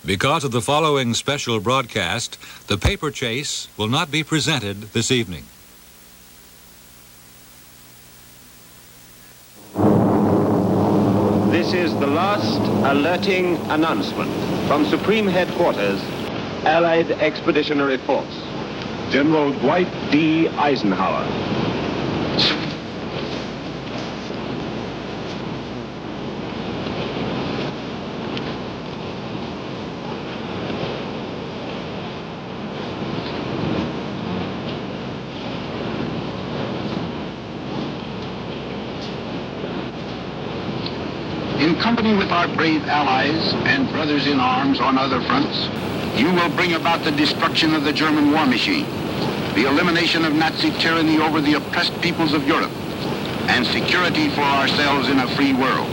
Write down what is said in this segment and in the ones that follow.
Because of the following special broadcast, the paper chase will not be presented this evening. This is the last alerting announcement from Supreme Headquarters, Allied Expeditionary Force. General Dwight D. Eisenhower. In company with our brave allies and brothers in arms on other fronts, you will bring about the destruction of the German war machine, the elimination of Nazi tyranny over the oppressed peoples of Europe, and security for ourselves in a free world.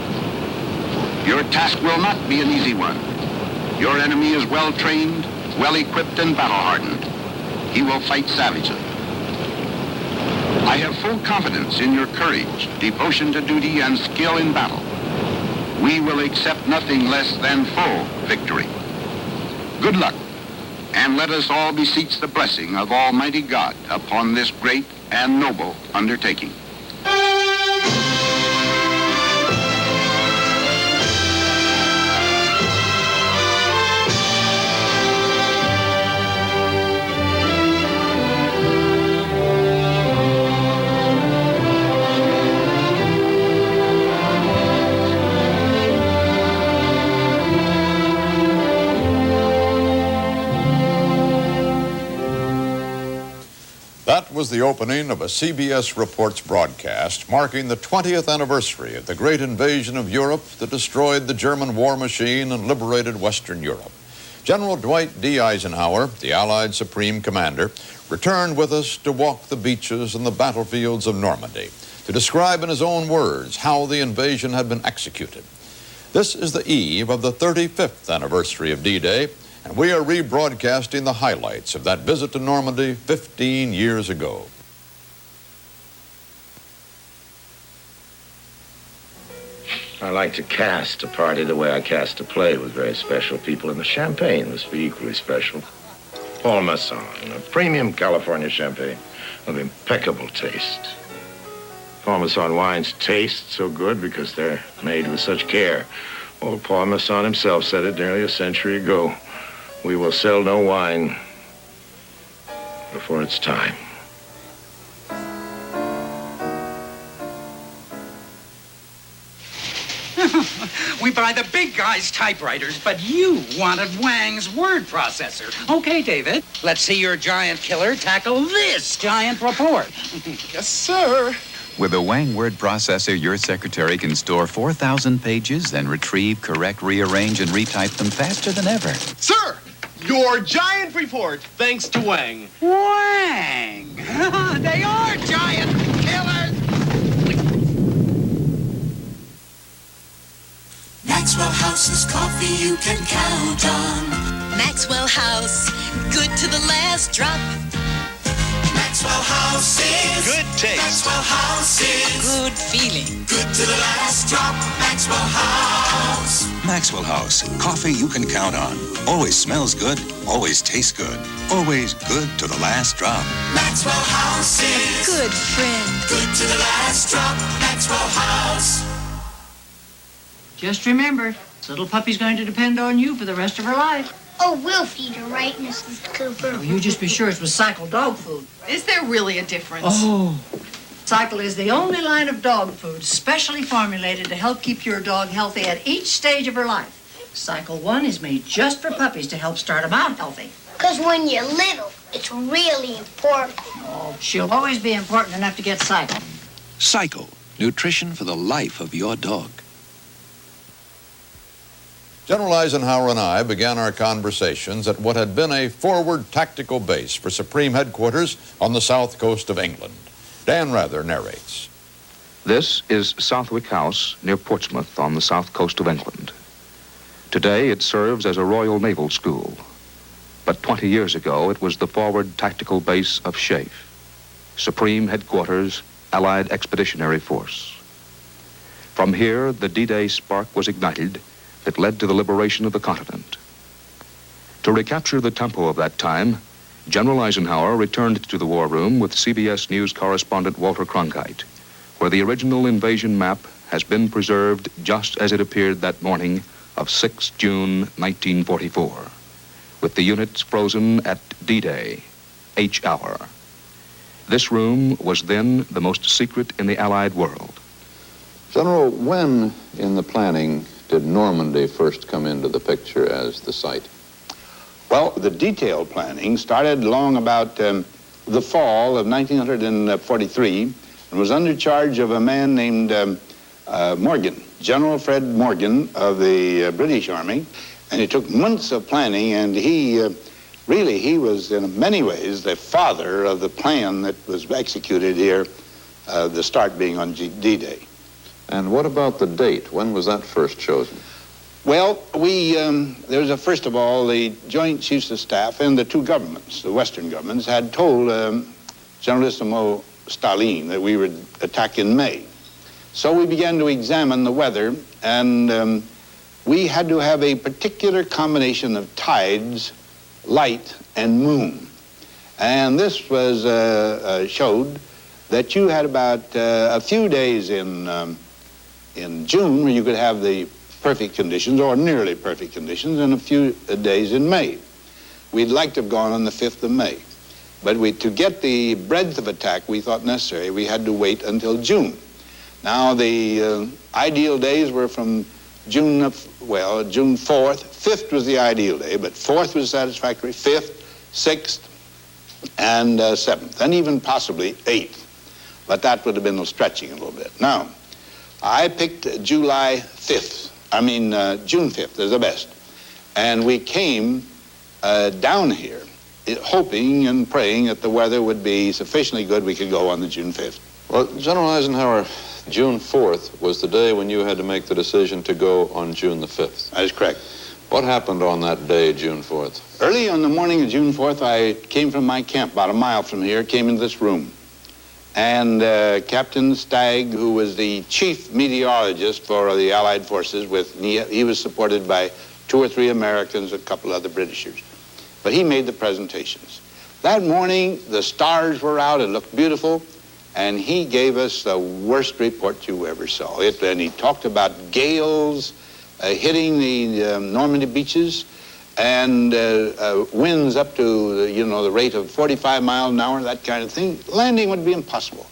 Your task will not be an easy one. Your enemy is well-trained, well-equipped, and battle-hardened. He will fight savagely. I have full confidence in your courage, devotion to duty, and skill in battle. We will accept nothing less than full victory. Good luck, and let us all beseech the blessing of Almighty God upon this great and noble undertaking. That was the opening of a CBS Reports broadcast marking the 20th anniversary of the great invasion of Europe that destroyed the German war machine and liberated Western Europe. General Dwight D. Eisenhower, the Allied Supreme Commander, returned with us to walk the beaches and the battlefields of Normandy, to describe in his own words how the invasion had been executed. This is the eve of the 35th anniversary of D-Day, and we are rebroadcasting the highlights of that visit to Normandy 15 years ago. I like to cast a party the way I cast a play with very special people, and the champagne must be equally special. Paul Masson, a premium California champagne of impeccable taste. Paul Masson wines taste so good because they're made with such care. Old Paul Masson himself said it nearly a century ago. We will sell no wine before it's time. We buy the big guy's typewriters, but you wanted Wang's word processor. Okay, David, let's see your giant killer tackle this giant report. Yes, sir. With the Wang word processor, your secretary can store 4,000 pages, then retrieve, correct, rearrange, and retype them faster than ever. Sir, your giant report, thanks to Wang. Wang! They are giant killers! Maxwell House's coffee you can count on. Maxwell House, good to the last drop. Maxwell House is good taste. Maxwell House is good feeling. Good to the last drop. Maxwell House. Maxwell House, coffee you can count on. Always smells good, always tastes good, always good to the last drop. Maxwell House is good friend. Good to the last drop. Maxwell House. Just remember, this little puppy's going to depend on you for the rest of her life. Oh, we'll feed her, right, Mrs. Cooper? Oh, you just be sure it's with Cycle dog food. Is there really a difference? Oh. Cycle is the only line of dog food specially formulated to help keep your dog healthy at each stage of her life. Cycle 1 is made just for puppies to help start them out healthy. Because when you're little, it's really important. Oh, she'll always be important enough to get Cycle. Cycle, nutrition for the life of your dog. General Eisenhower and I began our conversations at what had been a forward tactical base for Supreme Headquarters on the south coast of England. Dan Rather narrates. This is Southwick House near Portsmouth on the south coast of England. Today it serves as a Royal Naval School, but 20 years ago it was the forward tactical base of SHAFE, Supreme Headquarters, Allied Expeditionary Force. From here, the D-Day spark was ignited that led to the liberation of the continent. To recapture the tempo of that time, General Eisenhower returned to the war room with CBS News correspondent Walter Cronkite, where the original invasion map has been preserved just as it appeared that morning of 6 June 1944, with the units frozen at D-Day, H hour. This room was then the most secret in the Allied world. General, when in the planning did Normandy first come into the picture as the site? Well, the detailed planning started long about the fall of 1943 and was under charge of a man named Morgan, General Fred Morgan of the British Army. And it took months of planning, and he was in many ways the father of the plan that was executed here, the start being on D-Day. And what about the date? When was that first chosen? Well, there was first of all, the Joint Chiefs of Staff and the two governments, the Western governments, had told Generalissimo Stalin that we would attack in May. So we began to examine the weather, and we had to have a particular combination of tides, light, and moon. And this was showed that you had about a few days in June where you could have the perfect conditions, or nearly perfect conditions, and a few days in May. We'd like to have gone on the 5th of May. But to get the breadth of attack we thought necessary, we had to wait until June. Now, the ideal days were from June 4th. 5th was the ideal day, but 4th was satisfactory, 5th, 6th, and 7th, and even possibly 8th. But that would have been stretching a little bit. Now, I picked June 5th as the best. And we came down here hoping and praying that the weather would be sufficiently good we could go on the June 5th. Well, General Eisenhower, June 4th was the day when you had to make the decision to go on June the 5th. That is correct. What happened on that day, June 4th? Early on the morning of June 4th, I came from my camp about a mile from here, came into this room. And Captain Stagg, who was the chief meteorologist for the Allied forces, he was supported by 2 or 3 Americans, a couple other Britishers. But he made the presentations. That morning, the stars were out, it looked beautiful, and he gave us the worst report you ever saw. And he talked about gales hitting the Normandy beaches, and winds up to, the rate of 45 miles an hour, that kind of thing. Landing would be impossible.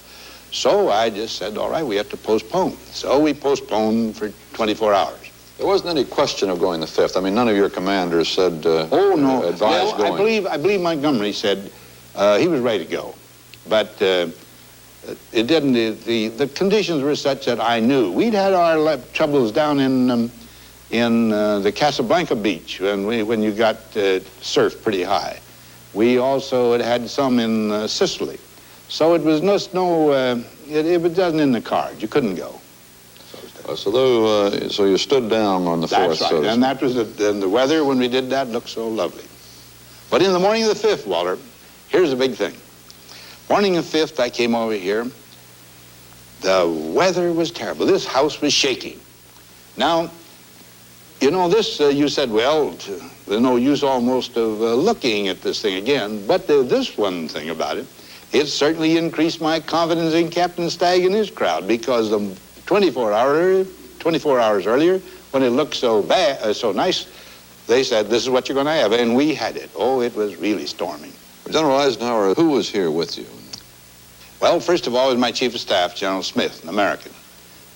So I just said, all right, we have to postpone. So we postponed for 24 hours. There wasn't any question of going the 5th. I mean, none of your commanders said, oh, no. advise Well, going. I believe Montgomery said he was ready to go. But it didn't, the conditions were such that I knew. We'd had our troubles down in the Casablanca beach when you got surf pretty high. We also had some in Sicily. So it was it wasn't in the cards. You couldn't go. So you stood down on the 4th. That's right, and that was and the weather when we did that looked so lovely. But in the morning of the 5th, Walter, here's the big thing. Morning of the 5th, I came over here. The weather was terrible. This house was shaking. Now, this, you said, well, there's no use almost of looking at this thing again, but this one thing about it, it certainly increased my confidence in Captain Stagg and his crowd, because 24 hours earlier, when it looked so nice, they said, this is what you're going to have, and we had it. Oh, it was really storming. General Eisenhower, who was here with you? Well, first of all, it was my Chief of Staff, General Smith, an American.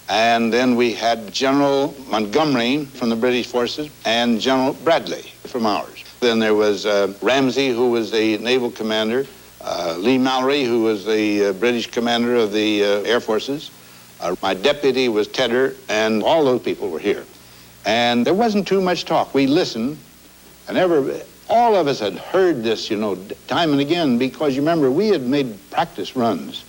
And then we had General Montgomery from the British forces and General Bradley from ours. Then there was Ramsey, who was the naval commander, Lee Mallory, who was the British commander of the Air Forces. My deputy was Tedder, and all those people were here. And there wasn't too much talk. We listened, and all of us had heard this, time and again, because you remember, we had made practice runs.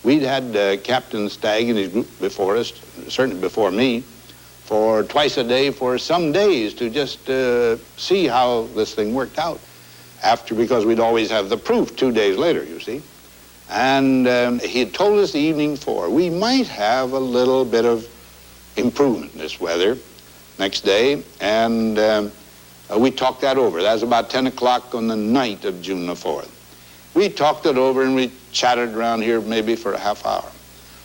We'd had Captain Stagg and his group before us, certainly before me, for twice a day for some days to just see how this thing worked out. Because we'd always have the proof 2 days later, you see. And he had told us the evening before, we might have a little bit of improvement in this weather next day. And We talked that over. That was about 10 o'clock on the night of June the 4th. We talked it over and we chatted around here maybe for a half hour.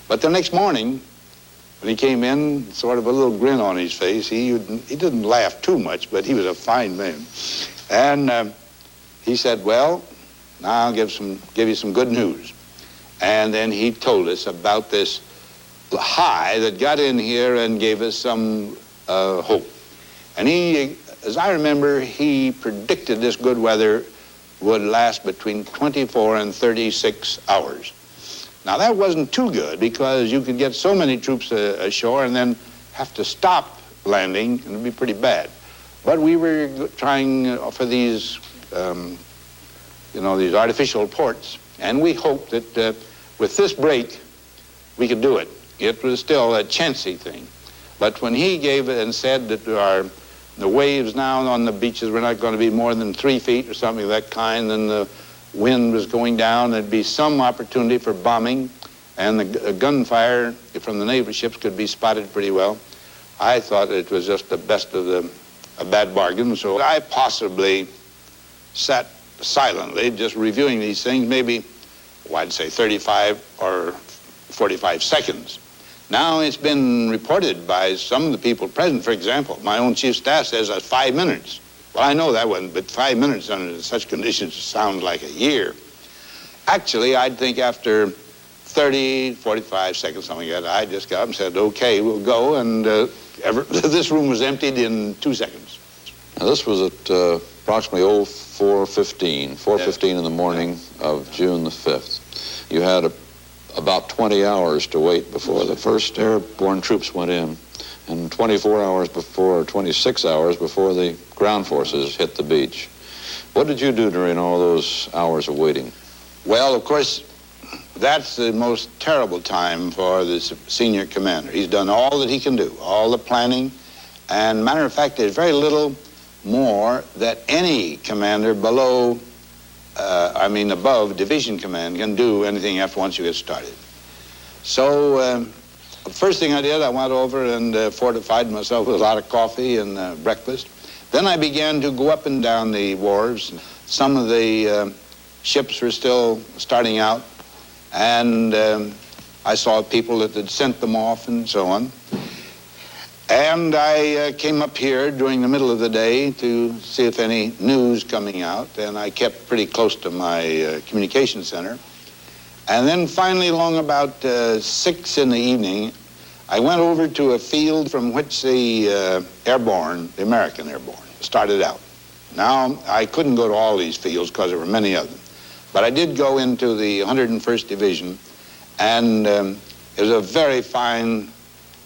But the next morning, when he came in, sort of a little grin on his face, he didn't laugh too much, but he was a fine man. And he said, well, now I'll give you some good news. And then he told us about this high that got in here and gave us some hope. And he, as I remember, he predicted this good weather would last between 24 and 36 hours. Now, that wasn't too good because you could get so many troops ashore and then have to stop landing, and it would be pretty bad. But we were trying for these, these artificial ports, and we hoped that with this break, we could do it. It was still a chancy thing. But when he gave it and said that the waves now on the beaches were not going to be more than 3 feet or something of that kind, and the wind was going down, there'd be some opportunity for bombing, and the gunfire from the naval ships could be spotted pretty well. I thought it was just the best of a bad bargain, so I possibly sat silently just reviewing these things, maybe, I'd say 35 or 45 seconds. Now it's been reported by some of the people present. For example, my own chief staff says 5 minutes. Well, I know that one, but 5 minutes under such conditions sounds like a year. Actually, I'd think after 30, 45 seconds, something like that, I just got up and said, okay, we'll go, and this room was emptied in 2 seconds. Now, this was at approximately 4:15 in the morning of June the 5th. You had about 20 hours to wait before the first airborne troops went in, and 26 hours before the ground forces hit the beach. What did you do during all those hours of waiting? Well, of course, that's the most terrible time for the senior commander. He's done all that he can do, all the planning, and matter of fact, there's very little more that any commander above division command can do anything after once you get started. So the first thing I did, I went over and fortified myself with a lot of coffee and breakfast. Then I began to go up and down the wharves. Some of the ships were still starting out, and I saw people that had sent them off and so on. And I came up here during the middle of the day to see if any news coming out, and I kept pretty close to my communication center. And then finally, along about 6 in the evening, I went over to a field from which the American airborne, started out. Now, I couldn't go to all these fields because there were many of them, but I did go into the 101st Division, and it was a very fine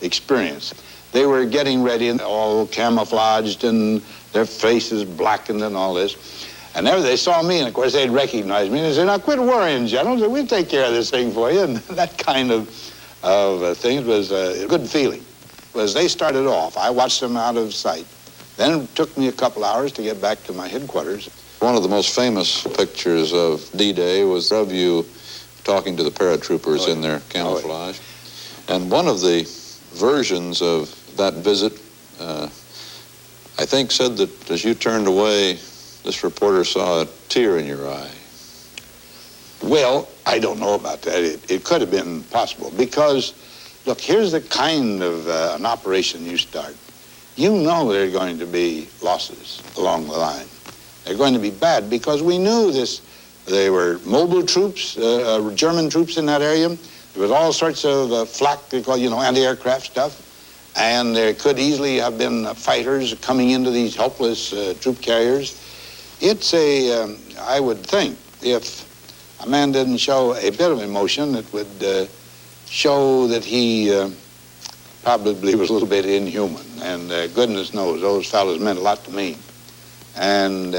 experience. They were getting ready, and all camouflaged, and their faces blackened and all this. And there they saw me, and of course they'd recognize me. And they said, now quit worrying, General. We'll take care of this thing for you. And that kind of thing was a good feeling. As they started off, I watched them out of sight. Then it took me a couple hours to get back to my headquarters. One of the most famous pictures of D-Day was of you talking to the paratroopers in their camouflage. And one of the versions of that visit, I think, said that as you turned away, this reporter saw a tear in your eye. Well, I don't know about that. It could have been possible because, look, here's the kind of an operation you start. You know there are going to be losses along the line. They're going to be bad because we knew this. They were mobile troops, German troops in that area. There was all sorts of flak, they call, anti-aircraft stuff. And there could easily have been fighters coming into these helpless troop carriers. It's I would think, if a man didn't show a bit of emotion, it would show that he probably was a little bit inhuman. And goodness knows, those fellows meant a lot to me. And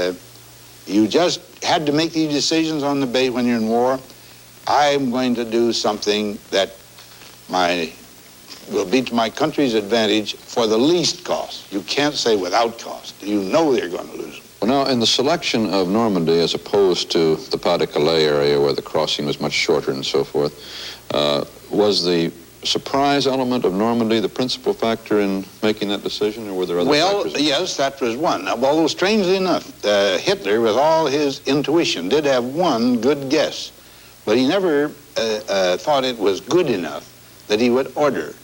you just had to make these decisions on the bay when you're in war. I'm going to do something that will be to my country's advantage for the least cost. You can't say without cost. You know they're going to lose. Well, now, in the selection of Normandy as opposed to the Pas-de-Calais area where the crossing was much shorter and so forth, was the surprise element of Normandy the principal factor in making that decision, or were there other factors? Well, yes, that was one. Although, strangely enough, Hitler, with all his intuition, did have one good guess. But he never thought it was good enough that he would order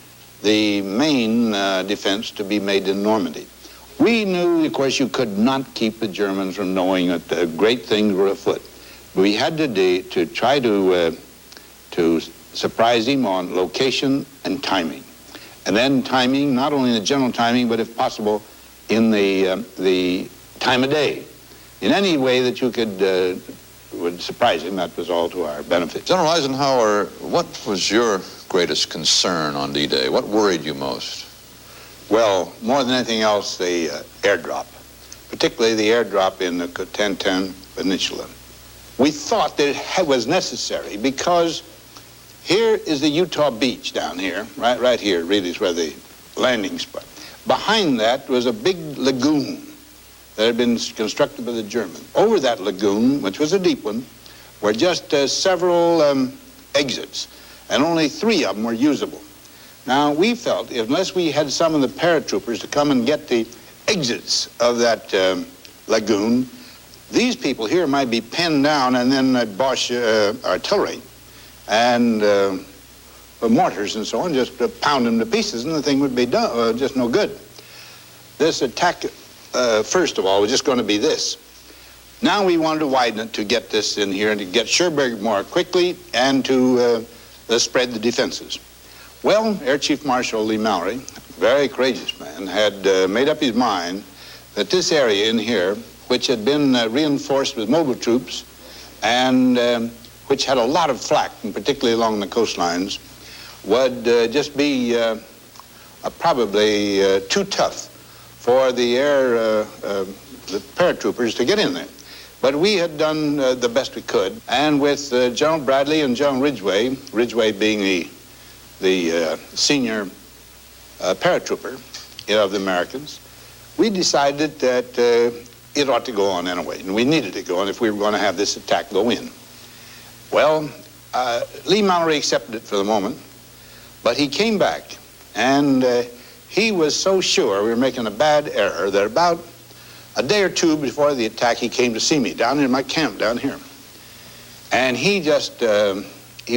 the main defense to be made in Normandy. We knew, of course, you could not keep the Germans from knowing that great things were afoot. We had to try to surprise him on location and timing. And then timing, not only in the general timing, but if possible, in the time of day. In any way that you would surprise him, that was all to our benefit. General Eisenhower, what was your greatest concern on D-Day? What worried you most? Well, more than anything else, the airdrop, particularly the airdrop in the Cotentin Peninsula. We thought that it was necessary because here is the Utah beach down here, right here, really is where the landing spot. Behind that was a big lagoon that had been constructed by the Germans. Over that lagoon, which was a deep one, were just several exits, and only 3 of them were usable. Now, we felt, unless we had some of the paratroopers to come and get the exits of that lagoon, these people here might be pinned down, and then Bosch artillery and mortars and so on just pound them to pieces, and the thing would be done, just no good. This attack, first of all, was just going to be this. Now we wanted to widen it to get this in here and to get Cherbourg more quickly and to spread the defenses. Well, Air Chief Marshal Lee Mallory, very courageous man, had made up his mind that this area in here, which had been reinforced with mobile troops and which had a lot of flak, and particularly along the coastlines, would just be probably too tough for the the paratroopers to get in there. But we had done the best we could, and with General Bradley and General Ridgway being the senior paratrooper of the Americans, we decided that it ought to go on anyway, and we needed to go on if we were going to have this attack go in. Well, Lee Mallory accepted it for the moment, but he came back, and he was so sure we were making a bad error that about a day or two before the attack, he came to see me down in my camp down here. And he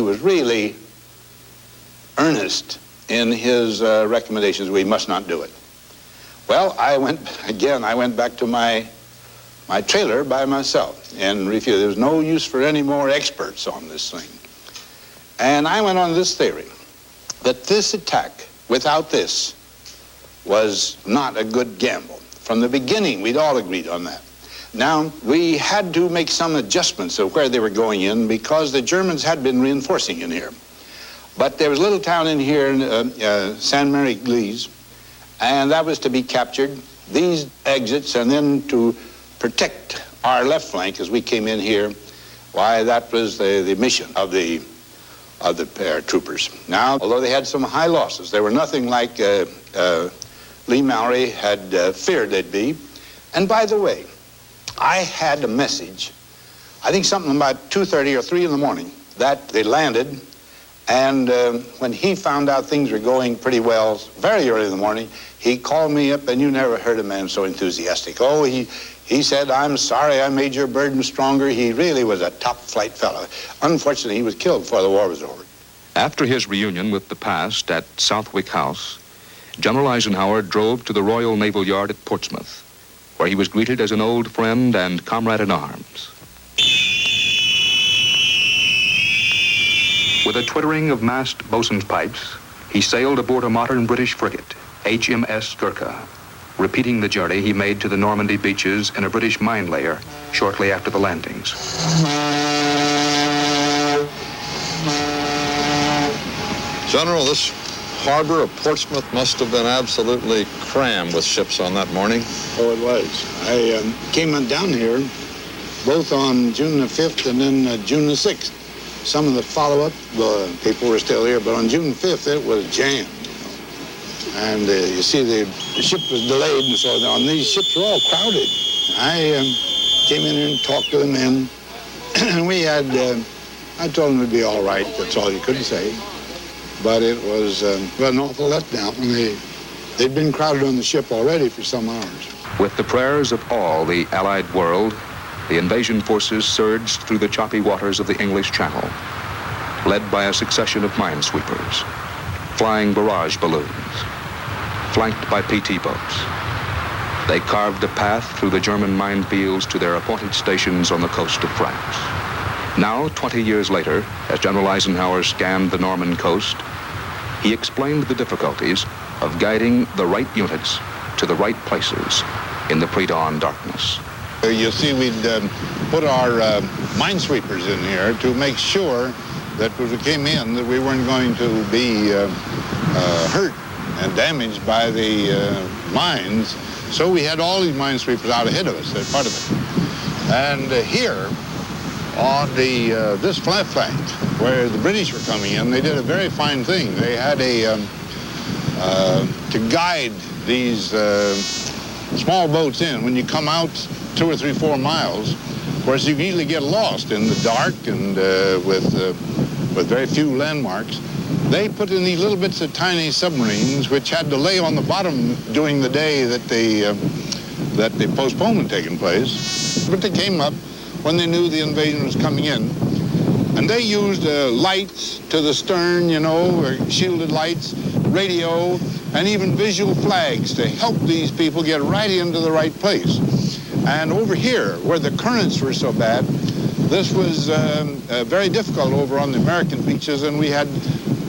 was really earnest in his recommendations. We must not do it. Well, I went back to my trailer by myself and refused. There was no use for any more experts on this thing. And I went on this theory that this attack, without this, was not a good gamble. From the beginning, we'd all agreed on that. Now, we had to make some adjustments of where they were going in because the Germans had been reinforcing in here. But there was a little town in here, San Mary-Glise, and that was to be captured. These exits, and then to protect our left flank as we came in here, why, that was the mission of the paratroopers. Now, although they had some high losses, they were nothing like Lee Mallory had feared they'd be. And by the way, I had a message, I think something about 2:30 or 3 in the morning, that they landed. And when he found out things were going pretty well, very early in the morning, he called me up, and you never heard a man so enthusiastic. Oh, he said, "I'm sorry I made your burden stronger." He really was a top-flight fellow. Unfortunately, he was killed before the war was over. After his reunion with the past at Southwick House, General Eisenhower drove to the Royal Naval Yard at Portsmouth, where he was greeted as an old friend and comrade in arms. With a twittering of massed bosun's pipes, he sailed aboard a modern British frigate, HMS Gurkha, repeating the journey he made to the Normandy beaches in a British mine layer shortly after the landings. General, this harbor of Portsmouth must have been absolutely crammed with ships on that morning. Oh, it was. I came on down here both on June the 5th and then June the 6th. Some of the follow-up people were still here, but on June 5th, it was jammed. And you see, the ship was delayed, and so on these ships were all crowded. I came in here and talked to the men, and we had, I told them it'd be all right. That's all you could say. but it was an awful letdown. They'd been crowded on the ship already for some hours. With the prayers of all the Allied world, the invasion forces surged through the choppy waters of the English Channel, led by a succession of minesweepers, flying barrage balloons, flanked by PT boats. They carved a path through the German minefields to their appointed stations on the coast of France. Now, 20 years later, as General Eisenhower scanned the Norman coast, he explained the difficulties of guiding the right units to the right places in the pre-dawn darkness. You see, we'd put our minesweepers in here to make sure that when we came in that we weren't going to be hurt and damaged by the mines. So we had all these minesweepers out ahead of us. That's part of it. And here on this flat flank where the British were coming in, they did a very fine thing. They had to guide these small boats in. When you come out 2 or 3, 4 miles, of course, you can easily get lost in the dark and with very few landmarks. They put in these little bits of tiny submarines which had to lay on the bottom during the day that the postponement taking place. But they came up when they knew the invasion was coming in. And they used lights to the stern, you know, or shielded lights, radio, and even visual flags to help these people get right into the right place. And over here, where the currents were so bad, this was very difficult over on the American beaches, and we had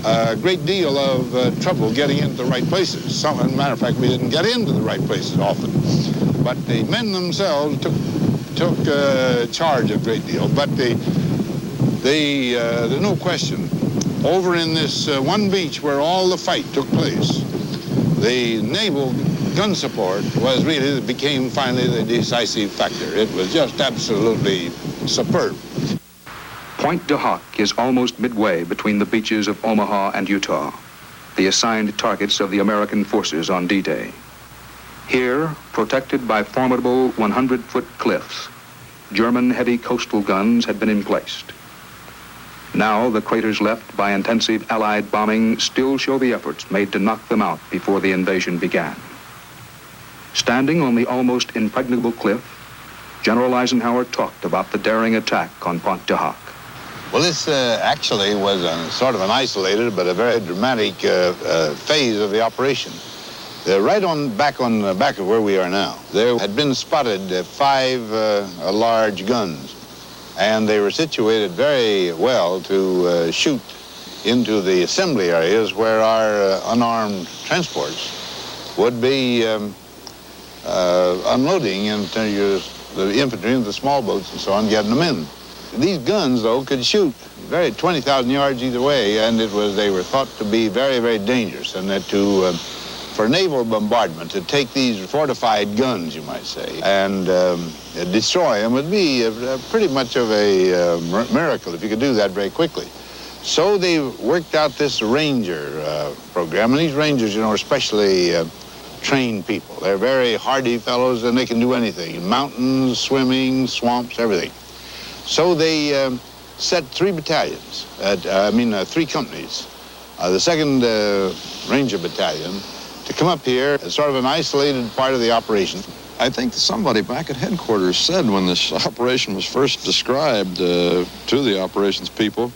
a great deal of trouble getting into the right places. As a matter of fact, we didn't get into the right places often. But the men themselves took charge a great deal. But there's no question, over in this one beach where all the fight took place, the naval gun support became finally the decisive factor. It was just absolutely superb. Point de Hoc is almost midway between the beaches of Omaha and Utah, the assigned targets of the American forces on D-Day. Here, protected by formidable 100-foot cliffs, German heavy coastal guns had been emplaced. Now, the craters left by intensive Allied bombing still show the efforts made to knock them out before the invasion began. Standing on the almost impregnable cliff, General Eisenhower talked about the daring attack on Point de Hoc. Well, this actually was sort of an isolated but a very dramatic phase of the operation. Right on back of where we are now, there had been spotted 5 large guns, and they were situated very well to shoot into the assembly areas where our unarmed transports would be unloading into the infantry and the small boats and so on, getting them in. These guns, though, could shoot 20,000 yards either way, and they were thought to be very, very dangerous, and that for naval bombardment, to take these fortified guns, you might say, and destroy them would be pretty much of a miracle if you could do that very quickly. So they worked out this Ranger program, and these Rangers, you know, are especially trained people. They're very hardy fellows, and they can do anything: mountains, swimming, swamps, everything. So they set 3 battalions, 3 companies, the 2nd Ranger Battalion, to come up here as sort of an isolated part of the operation. I think somebody back at headquarters said when this operation was first described to the operations people,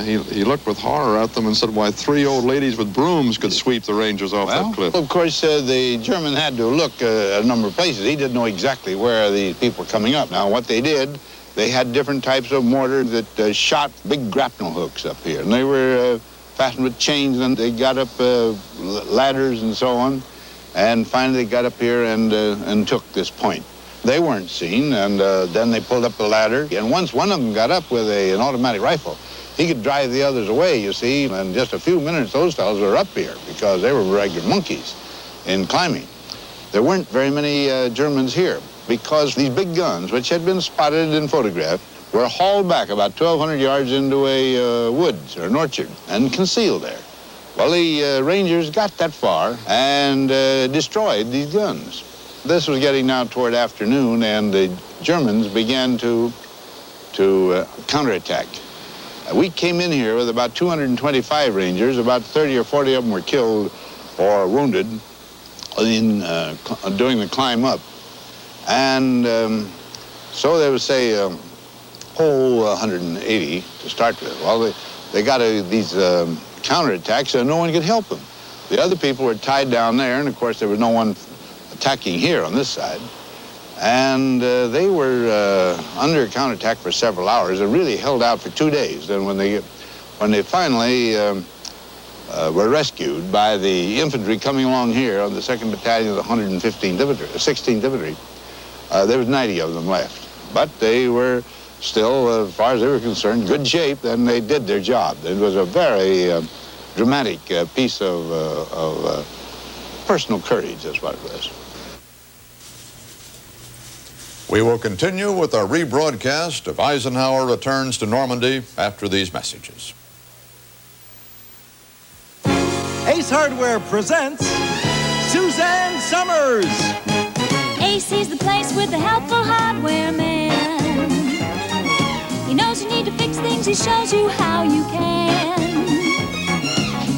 he looked with horror at them and said, why, 3 old ladies with brooms could sweep the Rangers off that cliff. Of course, the German had to look at a number of places. He didn't know exactly where the people were coming up. Now, what they did, they had different types of mortar that shot big grapnel hooks up here, and they were fastened with chains, and they got up ladders and so on, and finally got up here and took this point. They weren't seen, and then they pulled up the ladder, and once one of them got up with an automatic rifle, he could drive the others away, you see, and in just a few minutes those fellows were up here because they were regular monkeys in climbing. There weren't very many Germans here because these big guns, which had been spotted and photographed, were hauled back about 1,200 yards into a woods or an orchard and concealed there. Well, the Rangers got that far and destroyed these guns. This was getting now toward afternoon, and the Germans began to counterattack. We came in here with about 225 Rangers. About 30 or 40 of them were killed or wounded in doing the climb up. And so they would say, whole 180 to start with. Well, they got these counterattacks and no one could help them. The other people were tied down there, and of course there was no one attacking here on this side. And they were under counterattack for several hours. It really held out for 2 days. And when they finally were rescued by the infantry coming along here on the 2nd Battalion of the 115th Infantry, 16th Infantry, there was 90 of them left. But they were still, as far as they were concerned, good shape, and they did their job. It was a very dramatic piece of personal courage, is what it was. We will continue with our rebroadcast of Eisenhower Returns to Normandy after these messages. Ace Hardware presents Suzanne Summers. Ace is the place with the helpful hardware man. He knows you need to fix things, he shows you how you can.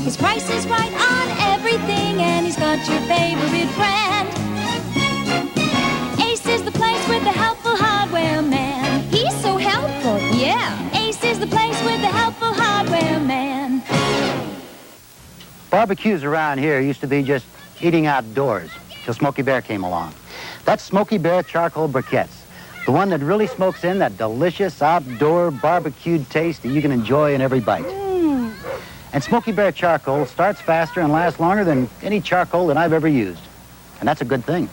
His price is right on everything, and he's got your favorite brand. Ace is the place with the helpful hardware man. He's so helpful, yeah. Ace is the place with the helpful hardware man. Barbecues around here used to be just eating outdoors till Smokey Bear came along. That's Smokey Bear charcoal briquettes. The one that really smokes in that delicious outdoor barbecued taste that you can enjoy in every bite. And Smokey Bear charcoal starts faster and lasts longer than any charcoal that I've ever used. And that's a good thing.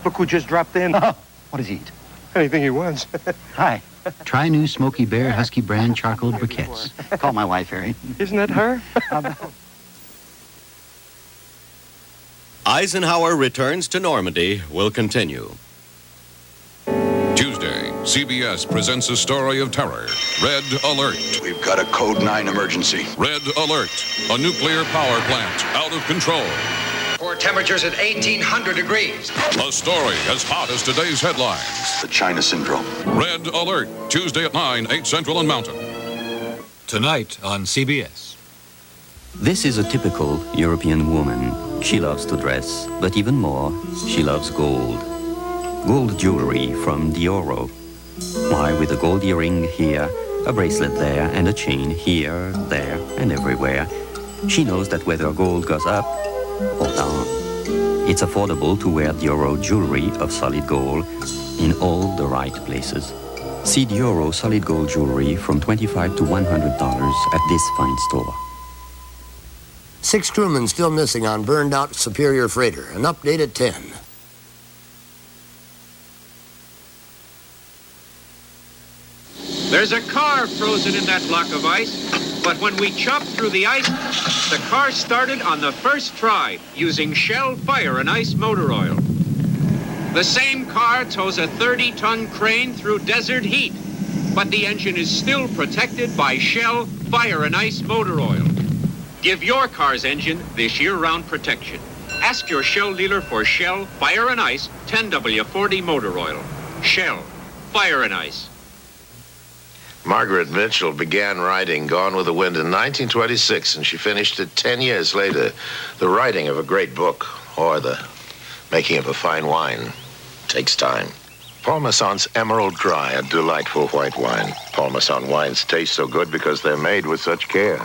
Look who just dropped in. Oh, what does he eat? Anything he wants. Hi. Try new Smokey Bear Husky brand charcoal briquettes. Call my wife, Harry. Isn't that her? Eisenhower Returns to Normandy will continue. Tuesday, CBS presents a story of terror. Red Alert. We've got a Code 9 emergency. Red Alert. A nuclear power plant out of control. Core temperatures at 1,800 degrees. A story as hot as today's headlines. The China Syndrome. Red Alert. Tuesday at 9, 8 Central and Mountain. Tonight on CBS. This is a typical European woman. She loves to dress, but even more, she loves gold. Gold jewelry from Dioro. Why, with a gold earring here, a bracelet there, and a chain here, there, and everywhere, she knows that whether gold goes up or down, it's affordable to wear Dioro jewelry of solid gold in all the right places. See Dioro solid gold jewelry from $25 to $100 at this fine store. 6 crewmen still missing on burned-out Superior freighter. An update at 10. There's a car frozen in that block of ice, but when we chopped through the ice, the car started on the first try using Shell Fire and Ice motor oil. The same car tows a 30-ton crane through desert heat, but the engine is still protected by Shell Fire and Ice motor oil. Give your car's engine this year-round protection. Ask your Shell dealer for Shell Fire and Ice 10W40 motor oil. Shell Fire and Ice. Margaret Mitchell began writing Gone with the Wind in 1926, and she finished it 10 years later. The writing of a great book, or the making of a fine wine, takes time. Paul Masson's Emerald Dry, a delightful white wine. Paul Masson wines taste so good because they're made with such care.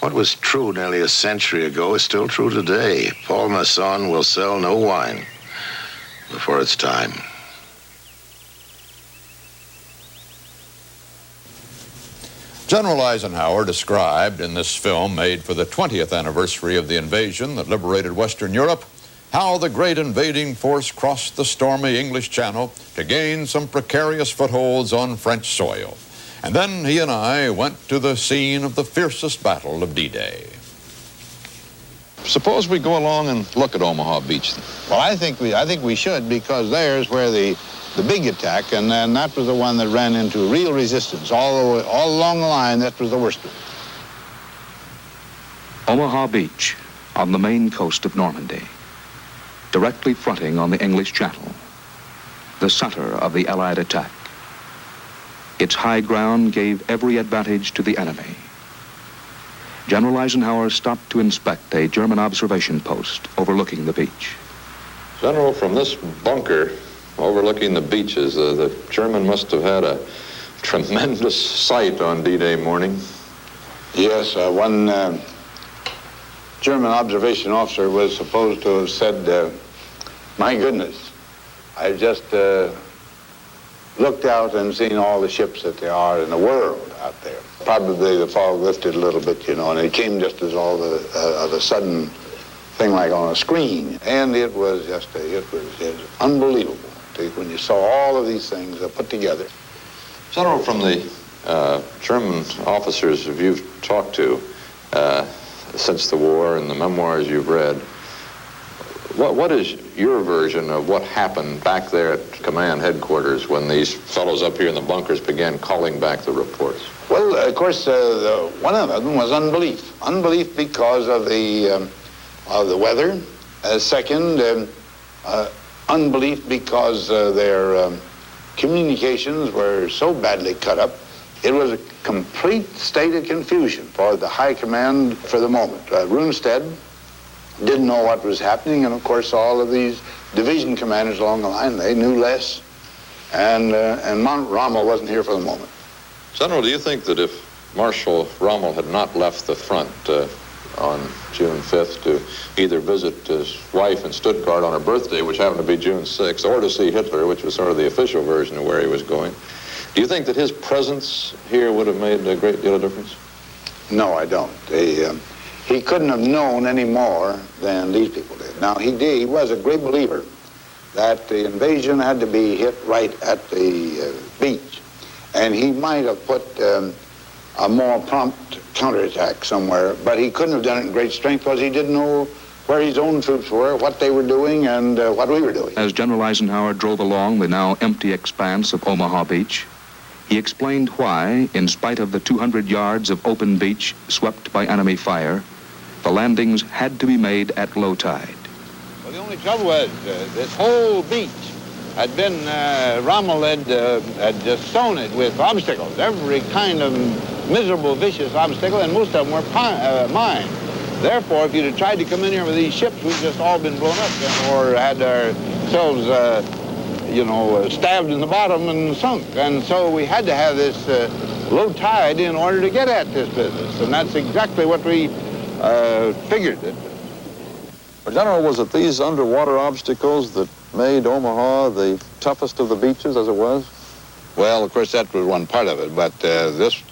What was true nearly a century ago is still true today. Paul Masson will sell no wine before it's time. General Eisenhower described in this film made for the 20th anniversary of the invasion that liberated Western Europe how the great invading force crossed the stormy English Channel to gain some precarious footholds on French soil. And then he and I went to the scene of the fiercest battle of D-Day. Suppose we go along and look at Omaha Beach. Well, I think we should, because there's where the big attack, and then that was the one that ran into real resistance. All along the line, that was the worst one. Omaha Beach, on the main coast of Normandy, directly fronting on the English Channel, the center of the Allied attack. Its high ground gave every advantage to the enemy. General Eisenhower stopped to inspect a German observation post overlooking the beach. General, from this bunker overlooking the beaches, the German must have had a tremendous sight on D-Day morning. Yes, one German observation officer was supposed to have said, my goodness, I just looked out and seen all the ships that there are in the world out there. Probably the fog lifted a little bit, you know, and it came just as all of a sudden thing like on a screen. And it was just, it was unbelievable when you saw all of these things put together. General, from the German officers that you've talked to since the war and the memoirs you've read, what is your version of what happened back there at command headquarters when these fellows up here in the bunkers began calling back the reports? Well, of course, one of them was unbelief. Unbelief because of the weather. Second, unbelief because their communications were so badly cut up. It was a complete state of confusion for the high command for the moment. Runestad didn't know what was happening, and of course all of these division commanders along the line, they knew less, and Rommel wasn't here for the moment. General, do you think that if Marshal Rommel had not left the front on June 5th to either visit his wife in Stuttgart on her birthday, which happened to be June 6th, or to see Hitler, which was sort of the official version of where he was going, do you think that his presence here would have made a great deal of difference? No, I don't. He couldn't have known any more than these people did. Now, he was a great believer that the invasion had to be hit right at the beach. And he might have put a more prompt counterattack somewhere, but he couldn't have done it in great strength because he didn't know where his own troops were, what they were doing, and what we were doing. As General Eisenhower drove along the now empty expanse of Omaha Beach, he explained why, in spite of the 200 yards of open beach swept by enemy fire, the landings had to be made at low tide. Well, the only trouble was this whole beach had been, Rommel had just sown it with obstacles, every kind of miserable, vicious obstacle, and most of them were mine. Therefore, if you'd have tried to come in here with these ships, we'd just all been blown up or had ourselves, stabbed in the bottom and sunk. And so we had to have this low tide in order to get at this business. And that's exactly what we figured. Well, General, was it these underwater obstacles that made Omaha the toughest of the beaches as it was? Well, of course, that was one part of it, but this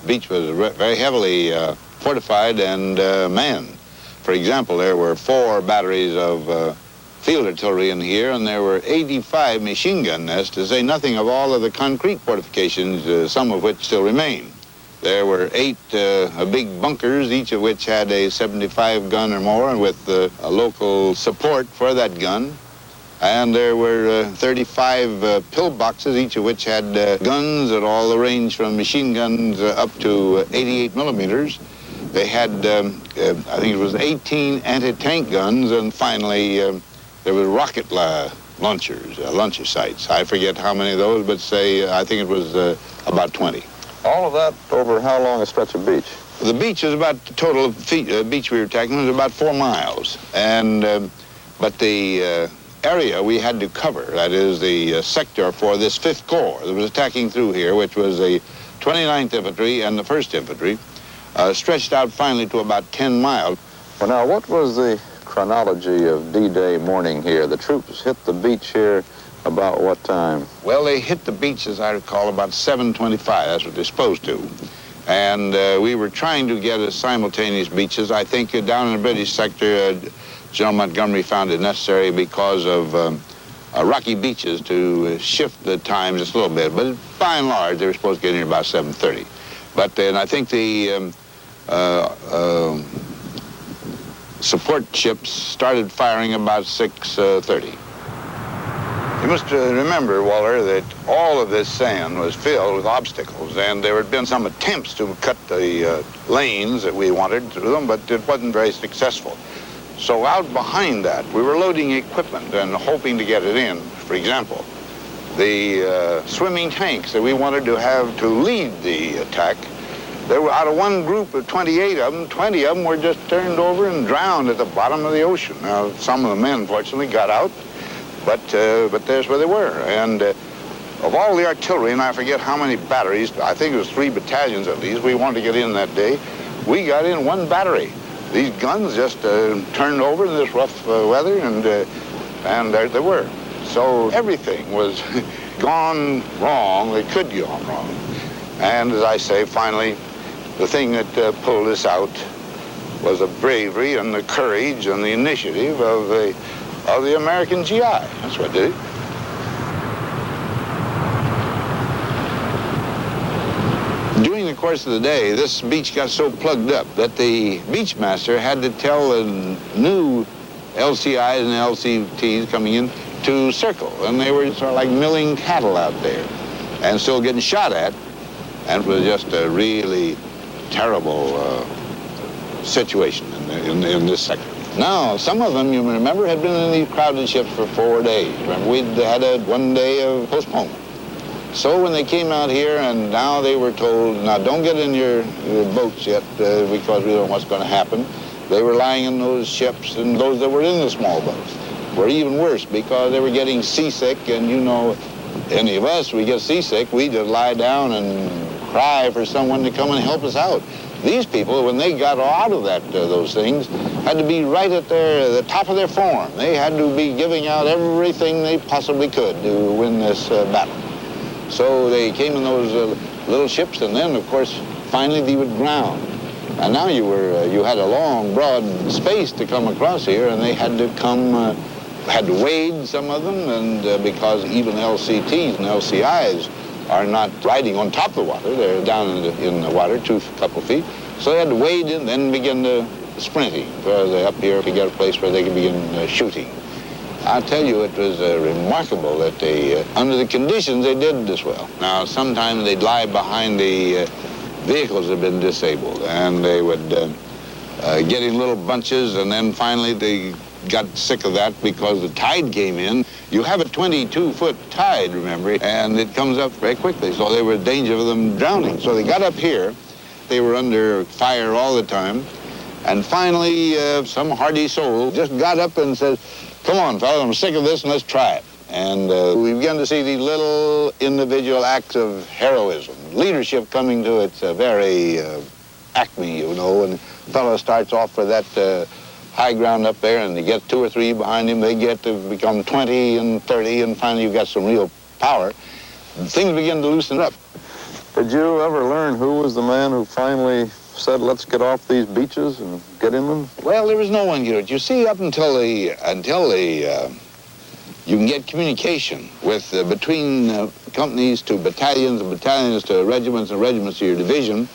beach was very heavily fortified and manned. For example, there were 4 batteries of field artillery in here, and there were 85 machine gun nests, to say nothing of all of the concrete fortifications, some of which still remain. There were 8 big bunkers, each of which had a 75 gun or more, and with a local support for that gun. And there were 35 pillboxes, each of which had guns at all the range from machine guns up to 88 millimeters. They had, I think it was 18 anti-tank guns, and finally there was rocket launchers, launcher sites. I forget how many of those, but I think it was about 20. All of that over how long a stretch of beach? The beach is about, the total feet, beach we were attacking was about 4 miles. And, but the area we had to cover, that is the sector for this 5th Corps that was attacking through here, which was the 29th Infantry and the 1st Infantry, stretched out finally to about 10 miles. Well, now, what was the chronology of D-Day morning here? The troops hit the beach here about what time? Well, they hit the beach, as I recall, about 7:25. That's what they're supposed to. And we were trying to get as simultaneous beaches. I think down in the British sector, General Montgomery found it necessary because of rocky beaches to shift the time just a little bit. But by and large, they were supposed to get in here about 7:30. But then I think the support ships started firing about 6:30. You must remember, Waller, that all of this sand was filled with obstacles, and there had been some attempts to cut the lanes that we wanted through them, but it wasn't very successful. So out behind that, we were loading equipment and hoping to get it in. For example, the swimming tanks that we wanted to have to lead the attack. There were, out of one group of 28 of them, 20 of them were just turned over and drowned at the bottom of the ocean. Now, some of the men, fortunately, got out, but there's where they were. And of all the artillery, and I forget how many batteries, I think it was 3 battalions at least, we wanted to get in that day, we got in 1 battery. These guns just turned over in this rough weather, and there they were. So everything was gone wrong. It could go wrong. And as I say, finally, the thing that pulled us out was the bravery and the courage and the initiative of the American GI. That's what did it. During the course of the day, this beach got so plugged up that the beach master had to tell the new LCIs and LCTs coming in to circle. And they were sort of like milling cattle out there and still getting shot at. And it was just a really terrible situation in this sector. Now, some of them, you remember, had been in these crowded ships for 4 days. Remember, we'd had a 1 day of postponement. So when they came out here, and now they were told, now don't get in your boats yet because we don't know what's going to happen. They were lying in those ships, and those that were in the small boats were even worse because they were getting seasick. And you know, any of us, we get seasick, we just lie down and cry for someone to come and help us out. These people, when they got out of those things, had to be right at the top of their form. They had to be giving out everything they possibly could to win this battle. So they came in those little ships, and then, of course, finally they would ground. And now you had a long, broad space to come across here, and they had to come, had to wade, some of them, and because even LCTs and LCIs are not riding on top of the water, they're down in the water, couple feet. So they had to wade in, then begin the sprinting, further up here to get a place where they could begin shooting. I'll tell you, it was remarkable that they, under the conditions, they did this well. Now, sometimes they'd lie behind the vehicles that had been disabled, and they would get in little bunches, and then finally they got sick of that because the tide came in. You have a 22-foot tide, remember, and it comes up very quickly, so they were in danger of them drowning. So they got up here. They were under fire all the time, and finally some hardy soul just got up and said, come on, fellas, I'm sick of this, and let's try it. And we began to see these little individual acts of heroism, leadership coming to its very acme, you know, and the fellow starts off with that high ground up there, and you get 2 or 3 behind him, they get to become 20 and 30, and finally you've got some real power. And things begin to loosen up. Did you ever learn who was the man who finally said, let's get off these beaches and get in them? Well, there was no one here. You see, up until you can get communication with between companies to battalions and battalions to regiments and regiments to your division,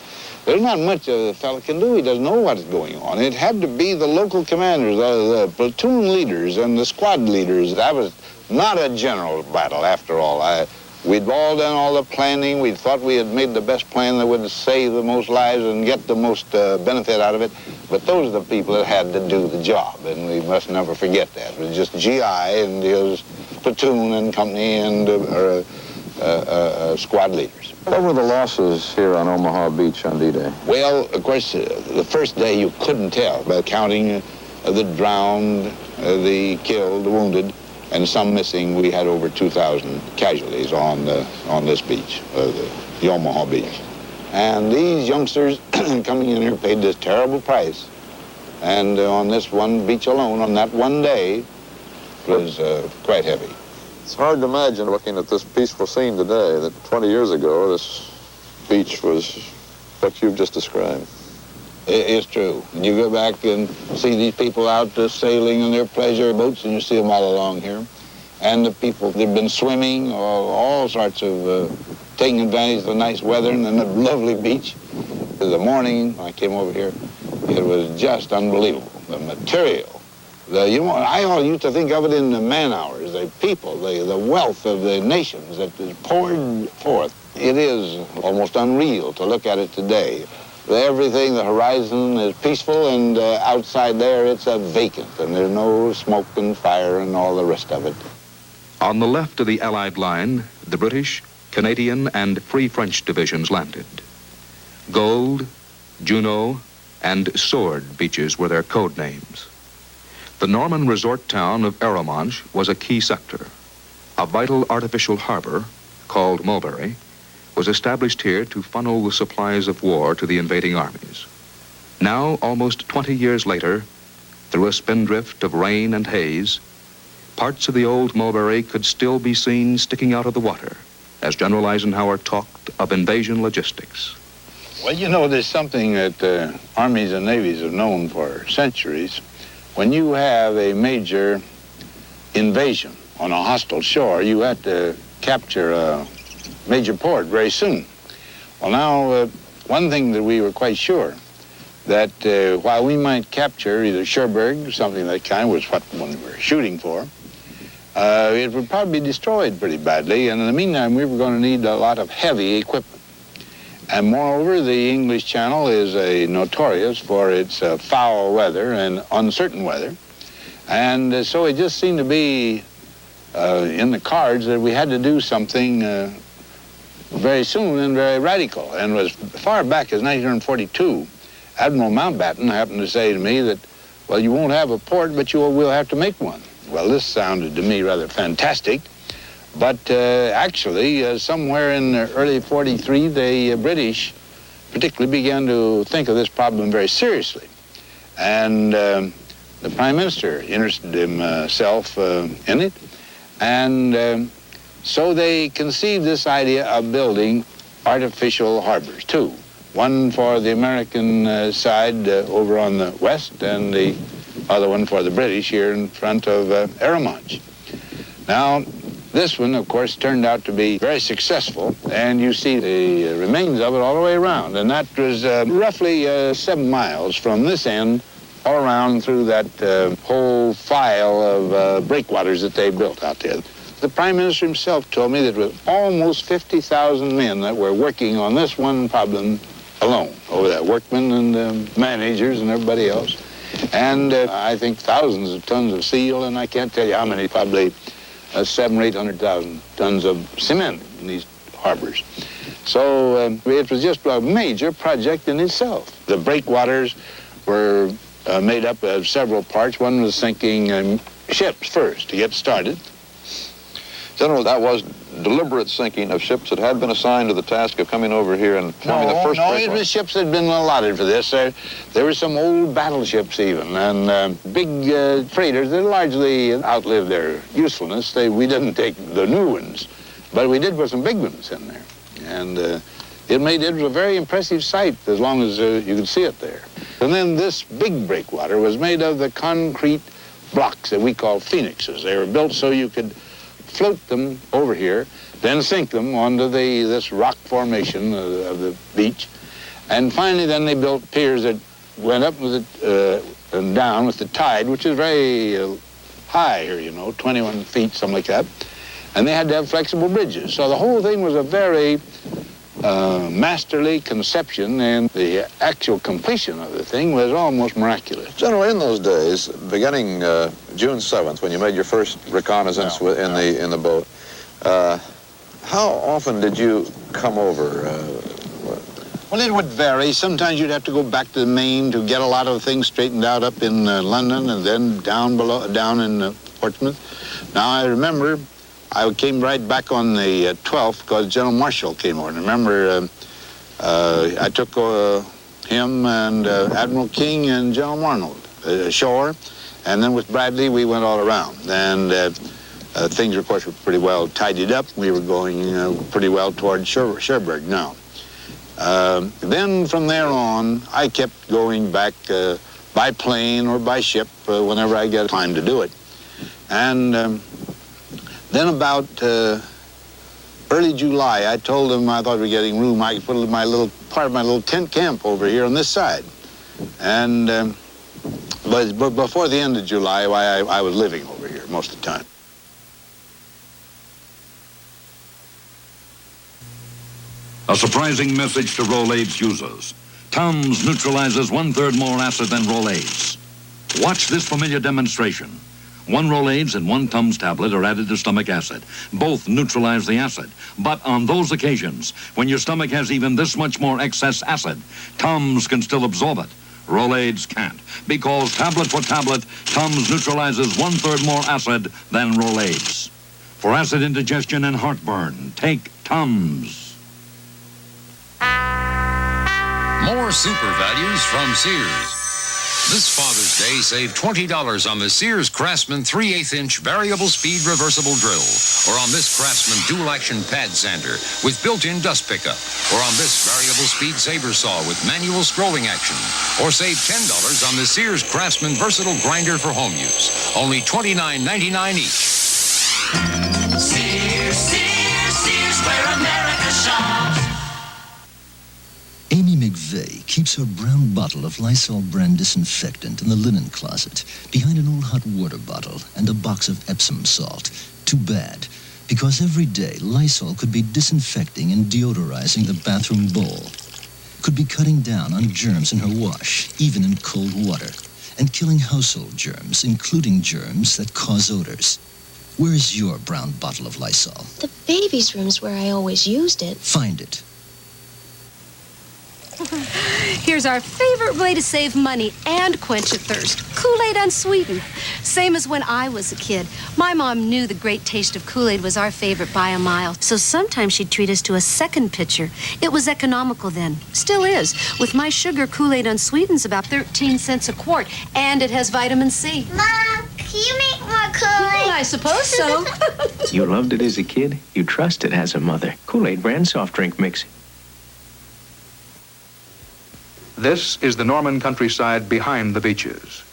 there's not much a fellow can do. He doesn't know what's going on. It had to be the local commanders, the platoon leaders and the squad leaders. That was not a general battle, after all. We'd all done all the planning. We thought we had made the best plan that would save the most lives and get the most benefit out of it. But those are the people that had to do the job, and we must never forget that. It was just GI and his platoon and company and squad leaders. What were the losses here on Omaha Beach on D-Day? Well, of course, the first day you couldn't tell by counting the drowned, the killed, the wounded, and some missing. We had over 2,000 casualties on this beach, the Omaha Beach. And these youngsters coming in here paid this terrible price. And on this one beach alone, on that one day, it was quite heavy. It's hard to imagine, looking at this peaceful scene today, that 20 years ago, this beach was what you've just described. It's true. You go back and see these people out sailing in their pleasure boats, and you see them all along here. And the people, they've been swimming, all sorts of taking advantage of the nice weather and the lovely beach. The morning I came over here, it was just unbelievable. The material. I all used to think of it in the man-hours, the people, the wealth of the nations that is poured forth. It is almost unreal to look at it today. Everything, the horizon is peaceful, and outside there it's vacant, and there's no smoke and fire and all the rest of it. On the left of the Allied line, the British, Canadian, and Free French divisions landed. Gold, Juno, and Sword beaches were their code names. The Norman resort town of Arromanches was a key sector. A vital artificial harbor, called Mulberry, was established here to funnel the supplies of war to the invading armies. Now, almost 20 years later, through a spindrift of rain and haze, parts of the old Mulberry could still be seen sticking out of the water as General Eisenhower talked of invasion logistics. Well, you know, there's something that armies and navies have known for centuries. When you have a major invasion on a hostile shore, you have to capture a major port very soon. Well, now, one thing that we were quite sure, that while we might capture either Cherbourg or something of that kind, was what we were shooting for, it would probably be destroyed pretty badly, and in the meantime, we were going to need a lot of heavy equipment. And moreover, the English Channel is notorious for its foul weather and uncertain weather. And so it just seemed to be in the cards that we had to do something very soon and very radical. And as far back as 1942, Admiral Mountbatten happened to say to me that, well, you won't have a port, but you will have to make one. Well, this sounded to me rather fantastic. But actually, somewhere in early 43, the British particularly began to think of this problem very seriously. And the Prime Minister interested himself in it. And so they conceived this idea of building artificial harbors, too. One for the American side over on the west, and the other one for the British here in front of Arromanches. Now, this one, of course, turned out to be very successful, and you see the remains of it all the way around. And that was roughly 7 miles from this end all around through that whole file of breakwaters that they built out there. The Prime Minister himself told me that with almost 50,000 men that were working on this one problem alone, over that, workmen and managers and everybody else. And I think thousands of tons of steel, and I can't tell you how many, probably 700,000 or 800,000 tons of cement in these harbors. So it was just a major project in itself. The breakwaters were made up of several parts. One was sinking ships first to get started. General, that was deliberate sinking of ships that had been assigned to the task of coming over here and forming the first breakwater. No, it was ships that had been allotted for this. There were some old battleships even, and big freighters that largely outlived their usefulness. We didn't take the new ones, but we did put some big ones in there. And it was a very impressive sight as long as you could see it there. And then this big breakwater was made of the concrete blocks that we call phoenixes. They were built so you could float them over here, then sink them onto this rock formation of the beach. And finally, then they built piers that went up with it and down with the tide, which is very high here, you know, 21 feet, something like that. And they had to have flexible bridges. So the whole thing was a very masterly conception, and the actual completion of the thing was almost miraculous. General, in those days, beginning June 7th, when you made your first reconnaissance in the boat, how often did you come over? Well, it would vary. Sometimes you'd have to go back to the Maine to get a lot of things straightened out up in London, and then down in Portsmouth. Now, I remember I came right back on the 12th because General Marshall came over. And remember, I took him and Admiral King and General Arnold ashore, and then with Bradley, we went all around. And things, of course, were pretty well tidied up. We were going pretty well toward Cherbourg now. Then from there on, I kept going back by plane or by ship whenever I get time to do it. And then about early July, I told them I thought we were getting room. I could put my little tent camp over here on this side. And but before the end of July, I was living over here most of the time. A surprising message to Rolaids users. Tums neutralizes 1/3 more acid than Rolaids. Watch this familiar demonstration. 1 Rolaids and 1 Tums tablet are added to stomach acid. Both neutralize the acid. But on those occasions, when your stomach has even this much more excess acid, Tums can still absorb it. Rolaids can't, because tablet for tablet, Tums neutralizes 1/3 more acid than Rolaids. For acid indigestion and heartburn, take Tums. More super values from Sears. This Father's Day, save $20 on the Sears Craftsman 3/8-inch variable speed reversible drill, or on this Craftsman dual-action pad sander with built-in dust pickup, or on this variable speed saber saw with manual scrolling action, or save $10 on the Sears Craftsman versatile grinder for home use. Only $29.99 each. Sears, Sears, Sears, where America shops. Amy McVeigh keeps her brown bottle of Lysol brand disinfectant in the linen closet, behind an old hot water bottle and a box of Epsom salt. Too bad, because every day Lysol could be disinfecting and deodorizing the bathroom bowl, could be cutting down on germs in her wash, even in cold water, and killing household germs, including germs that cause odors. Where is your brown bottle of Lysol? The baby's room's where I always used it. Find it. Here's our favorite way to save money and quench a thirst. Kool-Aid unsweetened. Same as when I was a kid. My mom knew the great taste of Kool-Aid was our favorite by a mile, so sometimes she'd treat us to a second pitcher. It was economical then. Still is. With my sugar, Kool-Aid unsweetened's about 13 cents a quart, and it has vitamin C. Mom, can you make more Kool-Aid? Well, I suppose so. You loved it as a kid. You trust it as a mother. Kool-Aid brand soft drink mix. This is the Norman countryside behind the beaches.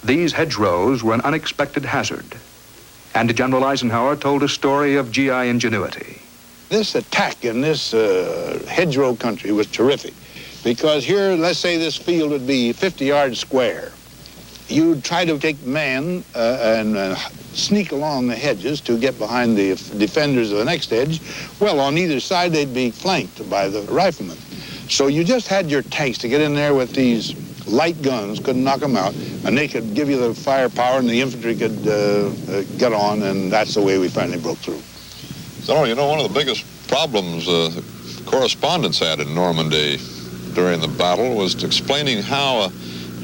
These hedgerows were an unexpected hazard, and General Eisenhower told a story of GI ingenuity. This attack in this hedgerow country was terrific, because here, let's say this field would be 50 yards square. You'd try to take men and sneak along the hedges to get behind the defenders of the next hedge. Well, on either side, they'd be flanked by the riflemen. So you just had your tanks to get in there with these light guns, couldn't knock them out, and they could give you the firepower, and the infantry could get on, and that's the way we finally broke through. So, you know, one of the biggest problems correspondents had in Normandy during the battle was explaining how a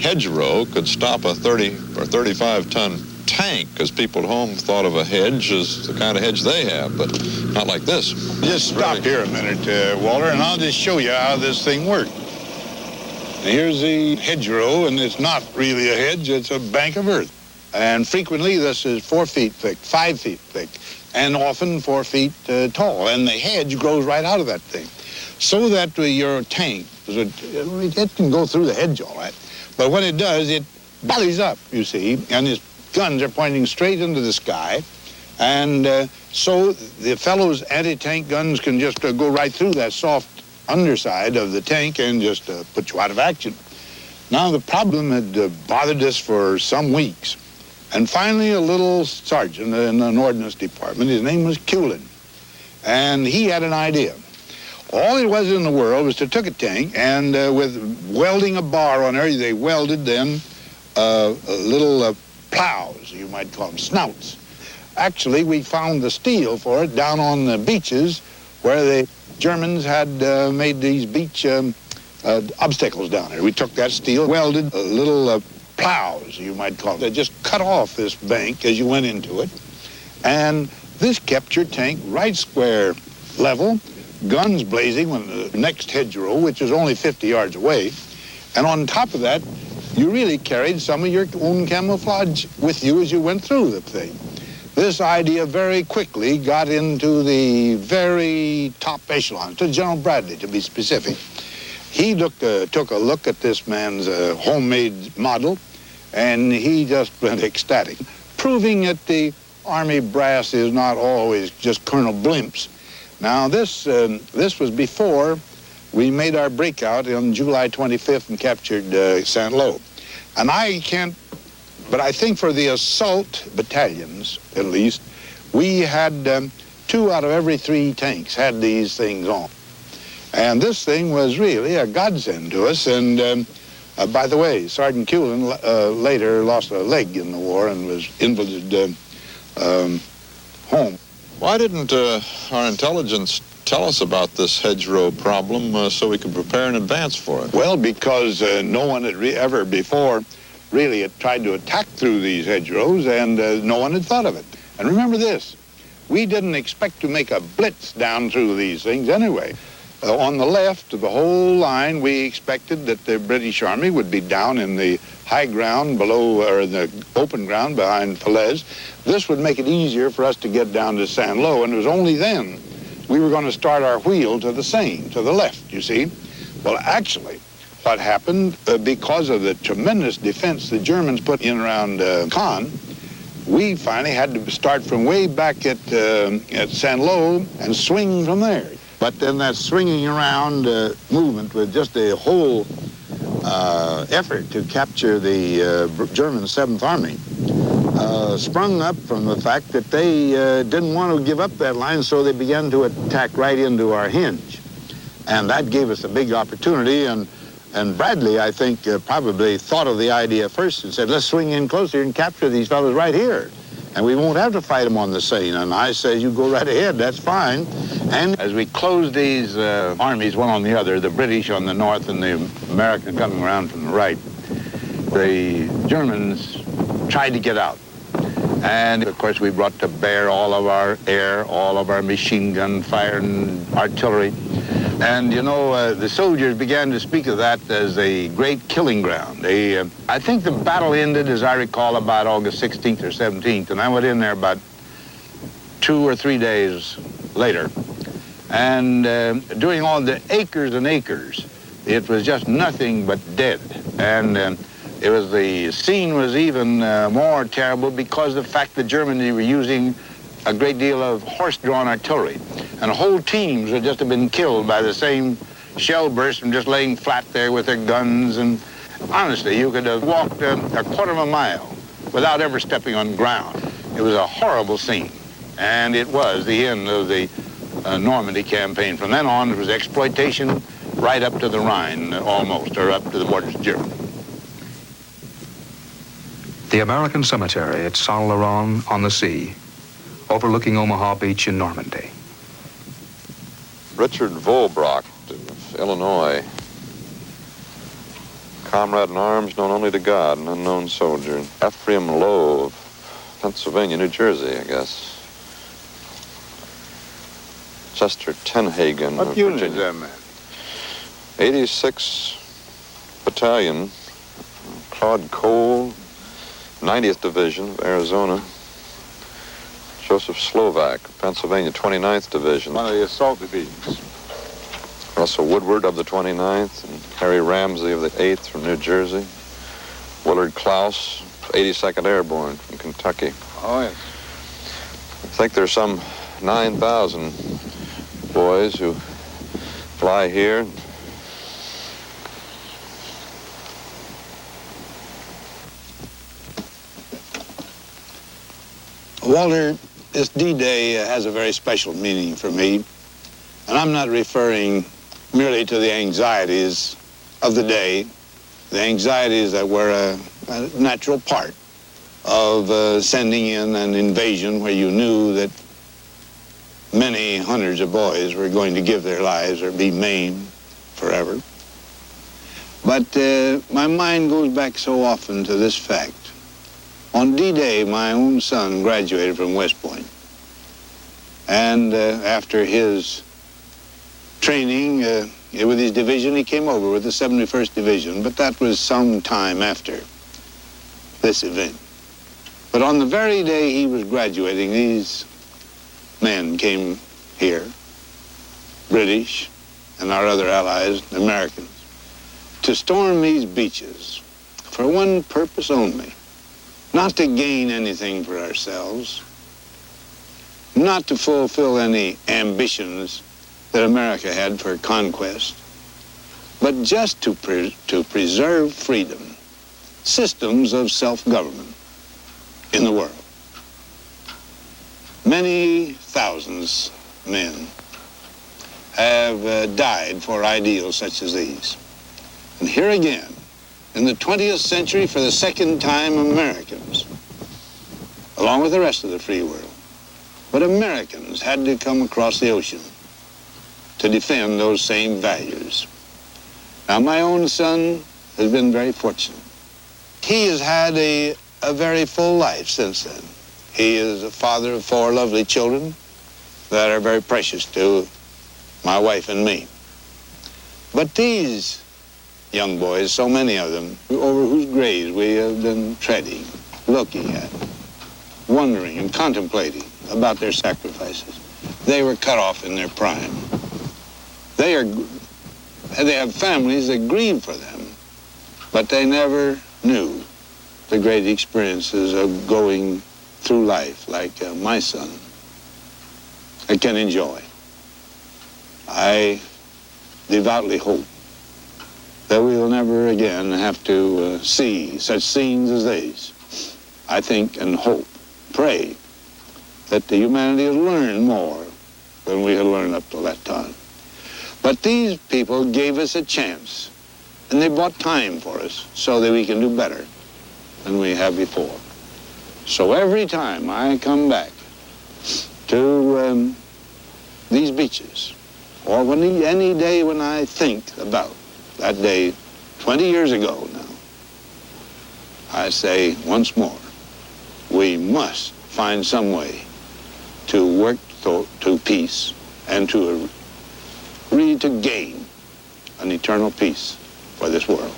hedgerow could stop a 30 or 35-ton tank, because people at home thought of a hedge as the kind of hedge they have, but not like this. Just stop here a minute, Walter, and I'll just show you how this thing works. Here's the hedgerow, and it's not really a hedge, it's a bank of earth. And frequently this is 4 feet thick, 5 feet thick, and often 4 feet tall, and the hedge grows right out of that thing. So that your tank, it can go through the hedge all right, but when it does, it bellies up, you see, and its guns are pointing straight into the sky, and so the fellow's anti-tank guns can just go right through that soft underside of the tank and just put you out of action. Now, the problem had bothered us for some weeks, and finally a little sergeant in an ordnance department, his name was Cullen, and he had an idea. All it was in the world was to take a tank and with welding a bar on there, they welded then little plows, you might call them, snouts. Actually, we found the steel for it down on the beaches where the Germans had made these beach obstacles down there. We took that steel, welded little plows, you might call them. They just cut off this bank as you went into it, and this kept your tank right square level, guns blazing when the next hedgerow, which is only 50 yards away, and on top of that, you really carried some of your own camouflage with you as you went through the thing. This idea very quickly got into the very top echelon, to General Bradley, to be specific. He took a look at this man's homemade model, and he just went ecstatic, proving that the Army brass is not always just Colonel Blimps. Now, this was before we made our breakout on July 25th and captured St. Lo. And I think for the assault battalions, at least, we had 2 out of every 3 tanks had these things on. And this thing was really a godsend to us, and By the way, Sergeant Cullen later lost a leg in the war and was invalided home. Why didn't our intelligence tell us about this hedgerow problem so we could prepare in advance for it? Well, because no one had ever before really had tried to attack through these hedgerows, and no one had thought of it. And remember this, we didn't expect to make a blitz down through these things anyway. On the left of the whole line, we expected that the British Army would be down in the high ground below, or the open ground behind Falaise. This would make it easier for us to get down to Saint-Lô, and it was only then we were going to start our wheel to the Seine, to the left, you see. Well, actually, what happened, because of the tremendous defense the Germans put in around Caen, we finally had to start from way back at Saint-Lô and swing from there. But then that swinging around movement with just a whole effort to capture the German 7th Army sprung up from the fact that they didn't want to give up that line, so they began to attack right into our hinge. And that gave us a big opportunity, and Bradley, I think, probably thought of the idea first and said, let's swing in closer and capture these fellows right here. And we won't have to fight them on the Seine. And I said, you go right ahead, that's fine. And as we closed these armies, one on the other, the British on the north and the American coming around from the right, the Germans tried to get out. And, of course, we brought to bear all of our air, all of our machine gun fire and artillery. And, you know, the soldiers began to speak of that as a great killing ground. I think the battle ended, as I recall, about August 16th or 17th, and I went in there about 2 or 3 days later. And doing all the acres and acres, it was just nothing but dead. And the scene was even more terrible because of the fact that Germany were using a great deal of horse-drawn artillery. And whole teams would just have been killed by the same shell burst from just laying flat there with their guns. And honestly, you could have walked a quarter of a mile without ever stepping on ground. It was a horrible scene. And it was the end of the Normandy campaign. From then on, it was exploitation right up to the Rhine, almost, or up to the borders of Germany. The American cemetery at Saint-Laurent on the sea, overlooking Omaha Beach in Normandy. Richard Volbrock of Illinois, comrade in arms known only to God, an unknown soldier. Ephraim Lowe of Pennsylvania, New Jersey, I guess. Chester Tenhagen of Virginia. What unit is that man? 86 Battalion, Claude Cole, 90th Division of Arizona. Joseph Slovak, Pennsylvania, 29th Division. One of the assault divisions. Russell Woodward of the 29th, and Harry Ramsey of the 8th from New Jersey. Willard Klaus, 82nd Airborne from Kentucky. Oh, yes. I think there's some 9,000 boys who fly here. Walter, this D-Day has a very special meaning for me, and I'm not referring merely to the anxieties of the day, the anxieties that were a natural part of sending in an invasion where you knew that many hundreds of boys were going to give their lives or be maimed forever. But my mind goes back so often to this fact. On D-Day, my own son graduated from West Point. And after his training with his division, he came over with the 71st Division, but that was some time after this event. But on the very day he was graduating, these men came here, British and our other allies, Americans, to storm these beaches for one purpose only. Not to gain anything for ourselves, not to fulfill any ambitions that America had for conquest, but just to preserve freedom, systems of self-government in the world. Many thousands of men have died for ideals such as these. And here again, in the 20th century, for the second time, Americans, along with the rest of the free world, but Americans had to come across the ocean to defend those same values. Now, my own son has been very fortunate. He has had a very full life since then. He is a father of 4 lovely children that are very precious to my wife and me. But these young boys, so many of them, over whose graves we have been treading, looking at, wondering and contemplating about their sacrifices, they were cut off in their prime. They have families that grieve for them, but they never knew the great experiences of going through life like my son can enjoy. I devoutly hope that we will never again have to see such scenes as these. I think and hope, pray, that the humanity has learned more than we had learned up till that time. But these people gave us a chance, and they bought time for us so that we can do better than we have before. So every time I come back to these beaches, or any day when I think about that day 20 years ago now, I say once more, we must find some way to work to peace and to gain an eternal peace for this world.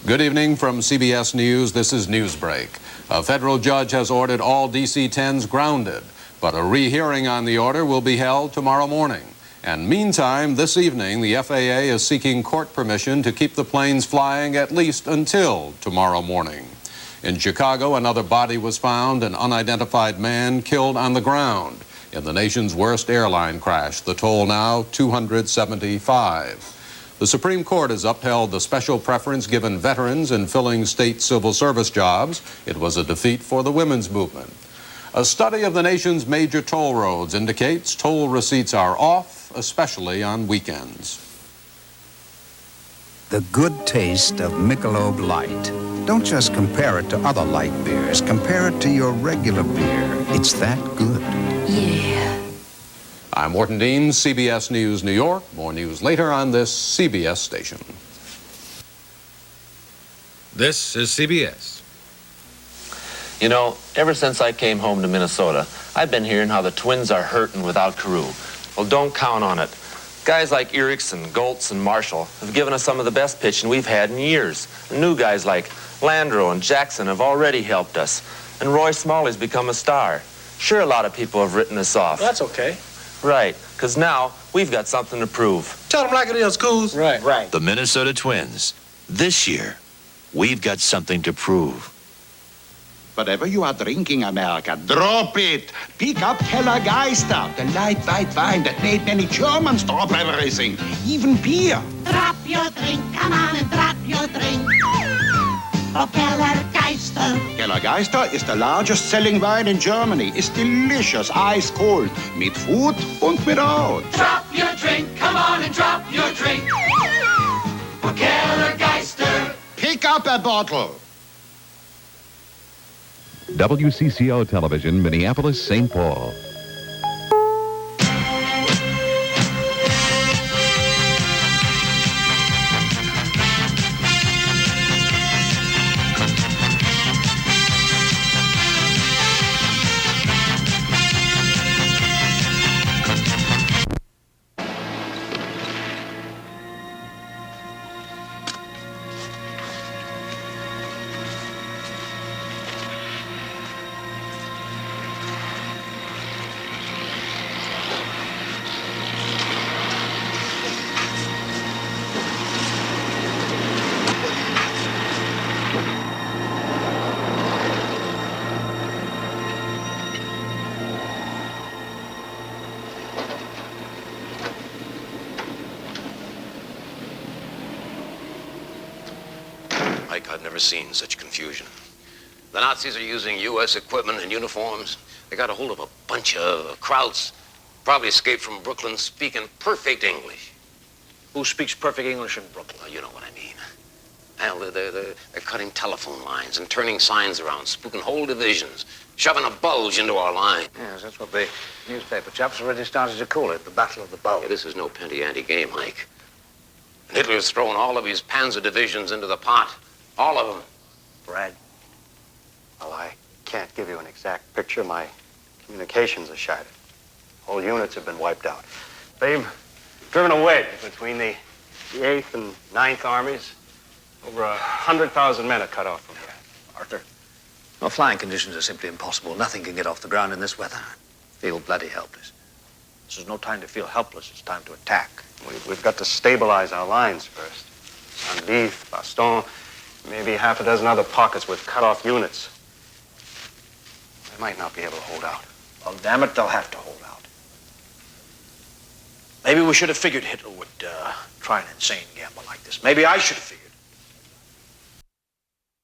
Good evening from CBS News. This is Newsbreak. A federal judge has ordered all DC-10s grounded, but a rehearing on the order will be held tomorrow morning. And meantime, this evening, the FAA is seeking court permission to keep the planes flying at least until tomorrow morning. In Chicago, another body was found, an unidentified man killed on the ground in the nation's worst airline crash. The toll now 275. The Supreme Court has upheld the special preference given veterans in filling state civil service jobs. It was a defeat for the women's movement. A study of the nation's major toll roads indicates toll receipts are off, especially on weekends. The good taste of Michelob Light. Don't just compare it to other light beers. Compare it to your regular beer. It's that good. Yeah. I'm Morton Dean, CBS News, New York. More news later on this CBS station. This is CBS. You know, ever since I came home to Minnesota, I've been hearing how the Twins are hurting without Carew. Well, don't count on it. Guys like Eriks and Goltz and Marshall have given us some of the best pitching we've had in years. And new guys like Landreau and Jackson have already helped us. And Roy Smalley's become a star. Sure, a lot of people have written us off. That's okay. Right, because now we've got something to prove. Tell them like it is, Coos. Right. The Minnesota Twins. This year, we've got something to prove. Whatever you are drinking, America, drop it. Pick up Keller Geister, the light white wine that made many Germans drop everything, even beer. Drop your drink, come on and drop your drink. For Keller Geister. Keller Geister is the largest selling wine in Germany. It's delicious, ice cold, mit food und without. Drop your drink, come on and drop your drink. For Keller Geister. Pick up a bottle. WCCO Television, Minneapolis, St. Paul. Mike, I've never seen such confusion. The Nazis are using U.S. equipment and uniforms. They got a hold of a bunch of krauts, probably escaped from Brooklyn, speaking perfect English. Who speaks perfect English in Brooklyn? Well, you know what I mean. Hell, they're cutting telephone lines and turning signs around, spooking whole divisions, shoving a bulge into our line. Yes, that's what the newspaper chaps already started to call it, the Battle of the Bulge. Yeah, this is no penty-ante game, Mike. Hitler's thrown all of his panzer divisions into the pot. All of them. Brad, well, I can't give you an exact picture. My communications are shattered. Whole units have been wiped out. They've driven a wedge between the 8th and 9th armies. Over 100,000 men are cut off from here. Arthur? Well, flying conditions are simply impossible. Nothing can get off the ground in this weather. Feel bloody helpless. This is no time to feel helpless. It's time to attack. We've got to stabilize our lines first. Saint-Denis, Bastogne, maybe half a dozen other pockets with cut-off units. They might not be able to hold out. Well, damn it, they'll have to hold out. Maybe we should have figured Hitler would try an insane gamble like this. Maybe I should have figured.